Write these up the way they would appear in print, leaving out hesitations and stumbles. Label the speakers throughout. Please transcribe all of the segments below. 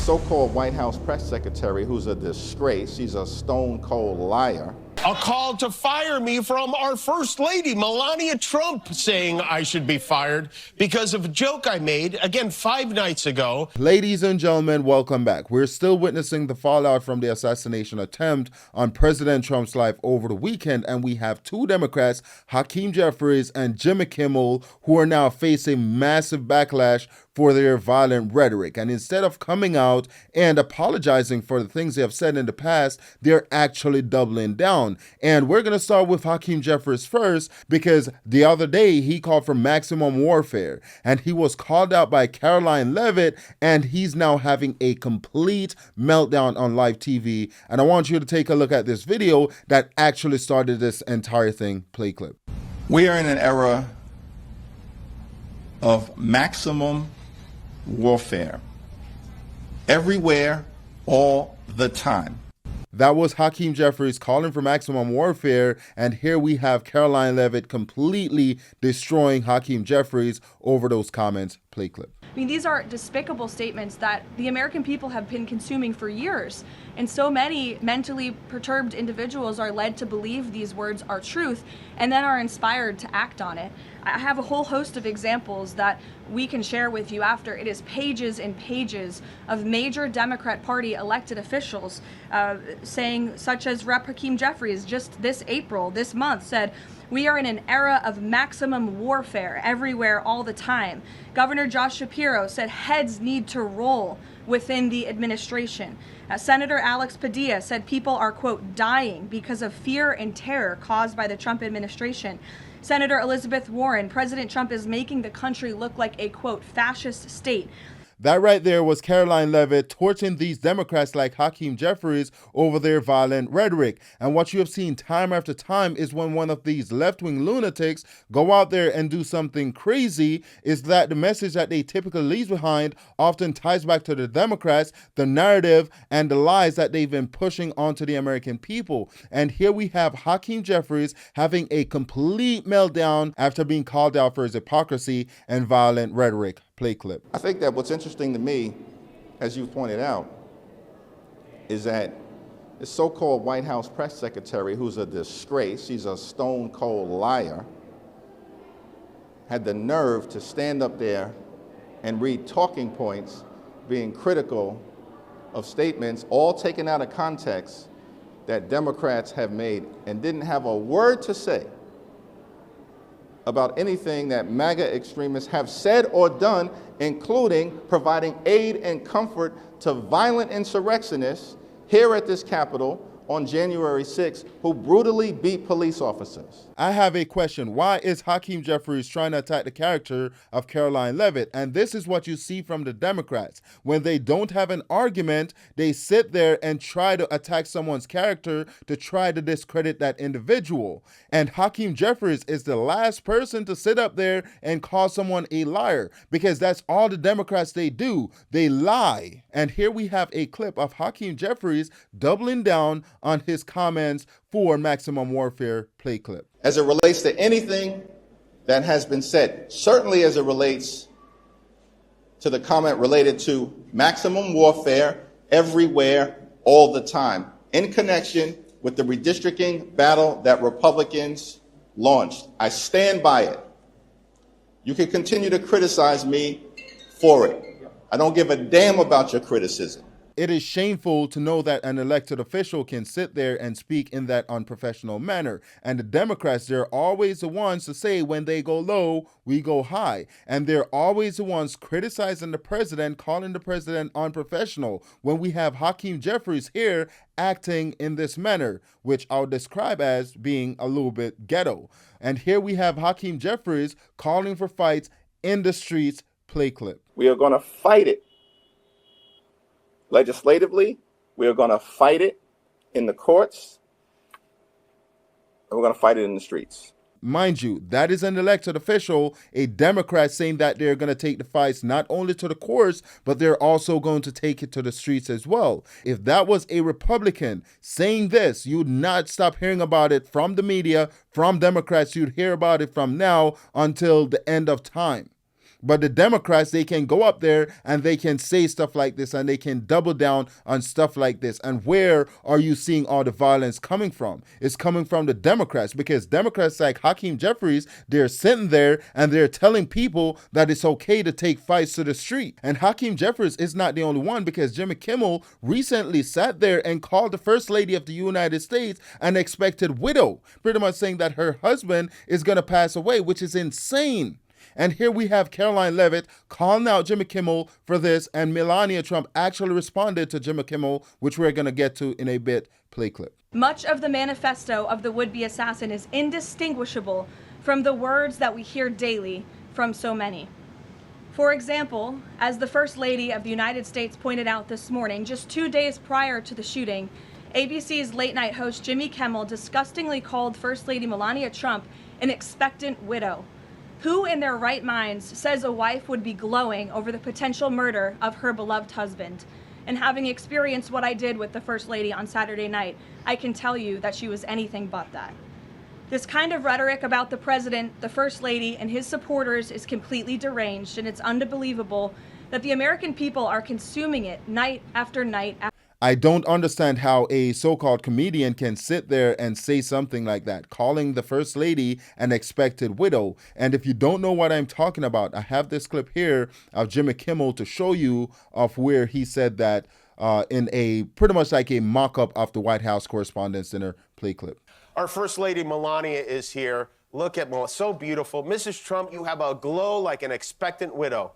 Speaker 1: so-called White House press secretary, who's a disgrace, she's a stone-cold liar.
Speaker 2: A call to fire me from our First Lady, Melania Trump, saying I should be fired because of a joke I made, again, 5 nights ago.
Speaker 3: Ladies and gentlemen, welcome back. We're still witnessing the fallout from the assassination attempt on President Trump's life over the weekend, and we have two Democrats, Hakeem Jeffries and Jimmy Kimmel, who are now facing massive backlash for their violent rhetoric. And instead of coming out and apologizing for the things they have said in the past, they're actually doubling down. And we're going to start with Hakeem Jeffries first, because the other day he called for maximum warfare, and he was called out by Caroline Leavitt, and he's now having a complete meltdown on live TV. And I want you to take a look at this video that actually started this entire thing. Play clip.
Speaker 1: We are in an era of maximum warfare. Everywhere, all the time.
Speaker 3: That was Hakeem Jeffries calling for maximum warfare, and here we have Caroline Leavitt completely destroying Hakeem Jeffries over those comments. Play clip.
Speaker 4: I mean, these are despicable statements that the American people have been consuming for years, and so many mentally perturbed individuals are led to believe these words are truth and then are inspired to act on it. I have a whole host of examples that we can share with you after. It is pages and pages of major Democrat Party elected officials saying, such as Rep. Hakeem Jeffries just this April, this month, said, "We are in an era of maximum warfare everywhere all the time." Governor Josh Shapiro said heads need to roll within the administration. Senator Alex Padilla said people are, quote, dying because of fear and terror caused by the Trump administration. Senator Elizabeth Warren, President Trump is making the country look like a, quote, fascist state.
Speaker 3: That right there was Caroline Leavitt torching these Democrats like Hakeem Jeffries over their violent rhetoric. And what you have seen time after time is when one of these left-wing lunatics go out there and do something crazy, is that the message that they typically leave behind often ties back to the Democrats, the narrative, and the lies that they've been pushing onto the American people. And here we have Hakeem Jeffries having a complete meltdown after being called out for his hypocrisy and violent rhetoric. Play clip.
Speaker 1: I think that what's interesting to me, as you pointed out, is that the so-called White House press secretary, who's a disgrace, she's a stone-cold liar, had the nerve to stand up there and read talking points being critical of statements all taken out of context that Democrats have made, and didn't have a word to say about anything that MAGA extremists have said or done, including providing aid and comfort to violent insurrectionists here at this Capitol on January 6th, who brutally beat police officers.
Speaker 3: I have a question. Why is Hakeem Jeffries trying to attack the character of Caroline Leavitt? And this is what you see from the Democrats. When they don't have an argument, they sit there and try to attack someone's character to try to discredit that individual. And Hakeem Jeffries is the last person to sit up there and call someone a liar, because that's all the Democrats they do. They lie. And here we have a clip of Hakeem Jeffries doubling down on his comments for maximum warfare. Play clip.
Speaker 1: As it relates to anything that has been said, certainly as it relates to the comment related to maximum warfare everywhere, all the time, in connection with the redistricting battle that Republicans launched. I stand by it. You can continue to criticize me for it. I don't give a damn about your criticism.
Speaker 3: It is shameful to know that an elected official can sit there and speak in that unprofessional manner. And the Democrats, they're always the ones to say when they go low, we go high. And they're always the ones criticizing the president, calling the president unprofessional, when we have Hakeem Jeffries here acting in this manner, which I'll describe as being a little bit ghetto. And here we have Hakeem Jeffries calling for fights in the streets. Play clip.
Speaker 1: We are going to fight it. Legislatively, we are going to fight it in the courts, and we're going to fight it in the streets.
Speaker 3: Mind you, that is an elected official, a Democrat, saying that they're going to take the fights not only to the courts, but they're also going to take it to the streets as well. If that was a Republican saying this, you'd not stop hearing about it from the media, from Democrats. You'd hear about it from now until the end of time. But the Democrats, they can go up there and they can say stuff like this and they can double down on stuff like this. And where are you seeing all the violence coming from? It's coming from the Democrats, because Democrats like Hakeem Jeffries, they're sitting there and they're telling people that it's okay to take fights to the street. And Hakeem Jeffries is not the only one, because Jimmy Kimmel recently sat there and called the First Lady of the United States an expected widow, pretty much saying that her husband is going to pass away, which is insane. And here we have Caroline Leavitt calling out Jimmy Kimmel for this, and Melania Trump actually responded to Jimmy Kimmel, which we're going to get to in a bit. Play clip.
Speaker 4: Much of the manifesto of the would-be assassin is indistinguishable from the words that we hear daily from so many. For example, as the First Lady of the United States pointed out this morning, just 2 days prior to the shooting, ABC's late-night host Jimmy Kimmel disgustingly called First Lady Melania Trump an expectant widow. Who in their right minds says a wife would be glowing over the potential murder of her beloved husband? And having experienced what I did with the First Lady on Saturday night, I can tell you that she was anything but that. This kind of rhetoric about the president, the First Lady, and his supporters is completely deranged, and it's unbelievable that the American people are consuming it night after night after.
Speaker 3: I don't understand how a so-called comedian can sit there and say something like that, calling the First Lady an expected widow. And if you don't know what I'm talking about, I have this clip here of Jimmy Kimmel to show you of where he said that in a pretty much like a mock-up of the White House Correspondents' Dinner. Play clip.
Speaker 2: Our First Lady Melania is here. Look at Melania, so beautiful. Mrs. Trump, you have a glow like an expectant widow.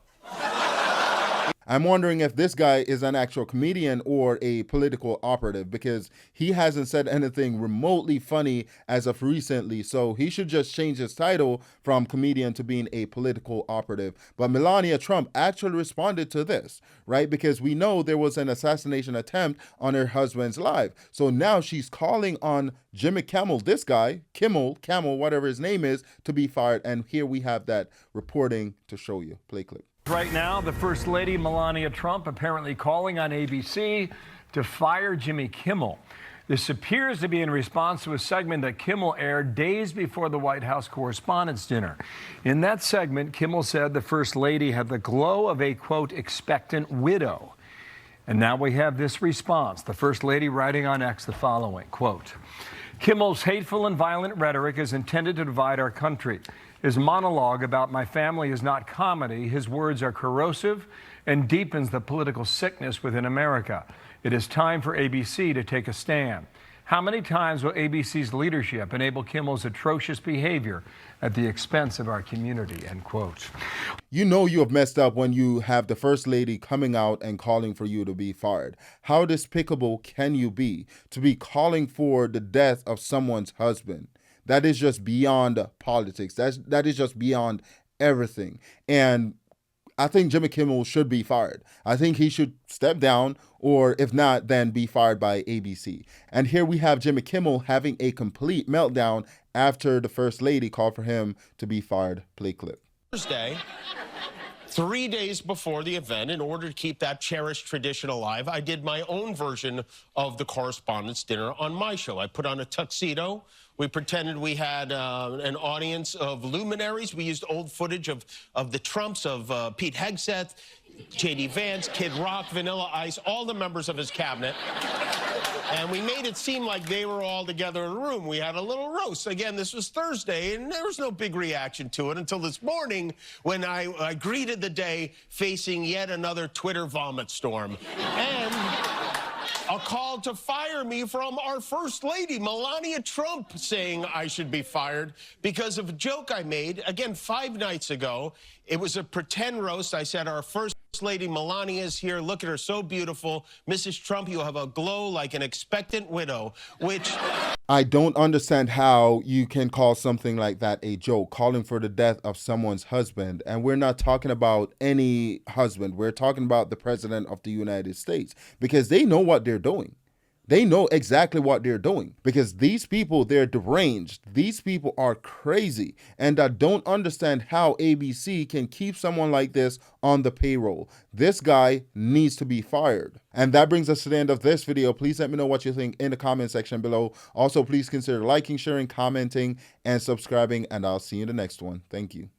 Speaker 3: I'm wondering if this guy is an actual comedian or a political operative, because he hasn't said anything remotely funny as of recently. So he should just change his title from comedian to being a political operative. But Melania Trump actually responded to this, right? Because we know there was an assassination attempt on her husband's life. So now she's calling on Jimmy Kimmel, this guy, Kimmel, whatever his name is, to be fired. And here we have that reporting to show you. Play clip.
Speaker 5: Right now, the First Lady Melania Trump apparently calling on ABC to fire Jimmy Kimmel. This appears to be in response to a segment that Kimmel aired days before the White House Correspondents' Dinner. In that segment, Kimmel said the First Lady had the glow of a, quote, expectant widow. And now we have this response. The First Lady writing on X the following, quote, Kimmel's hateful and violent rhetoric is intended to divide our country. His monologue about my family is not comedy. His words are corrosive and deepens the political sickness within America. It is time for ABC to take a stand. How many times will ABC's leadership enable Kimmel's atrocious behavior at the expense of our community, end quote.
Speaker 3: You know you have messed up when you have the First Lady coming out and calling for you to be fired. How despicable can you be to be calling for the death of someone's husband? That is just beyond politics. That is just beyond everything. And I think Jimmy Kimmel should be fired. I think he should step down, or if not, then be fired by ABC. And here we have Jimmy Kimmel having a complete meltdown after the First Lady called for him to be fired. Play clip.
Speaker 2: Thursday, 3 days before the event, in order to keep that cherished tradition alive, I did my own version of the Correspondents' Dinner on my show. I put on a tuxedo. We pretended we had an audience of luminaries. We used old footage of the Trumps, of Pete Hegseth, J.D. Vance, Kid Rock, Vanilla Ice, all the members of his cabinet. And we made it seem like they were all together in a room. We had a little roast. Again, this was Thursday, and there was no big reaction to it until this morning when I greeted the day facing yet another Twitter vomit storm. And a call to fire me from our First Lady, Melania Trump, saying I should be fired because of a joke I made, again, 5 nights ago. It was a pretend roast. I said, our First Lady Melania is here. Look at her, so beautiful. Mrs. Trump, you have a glow like an expectant widow, which...
Speaker 3: I don't understand how you can call something like that a joke, calling for the death of someone's husband. And we're not talking about any husband. We're talking about the president of the United States, because they know what they're doing. They know exactly what they're doing, because these people, they're deranged. These people are crazy. And I don't understand how ABC can keep someone like this on the payroll. This guy needs to be fired. And that brings us to the end of this video. Please let me know what you think in the comment section below. Also, please consider liking, sharing, commenting, and subscribing. And I'll see you in the next one. Thank you.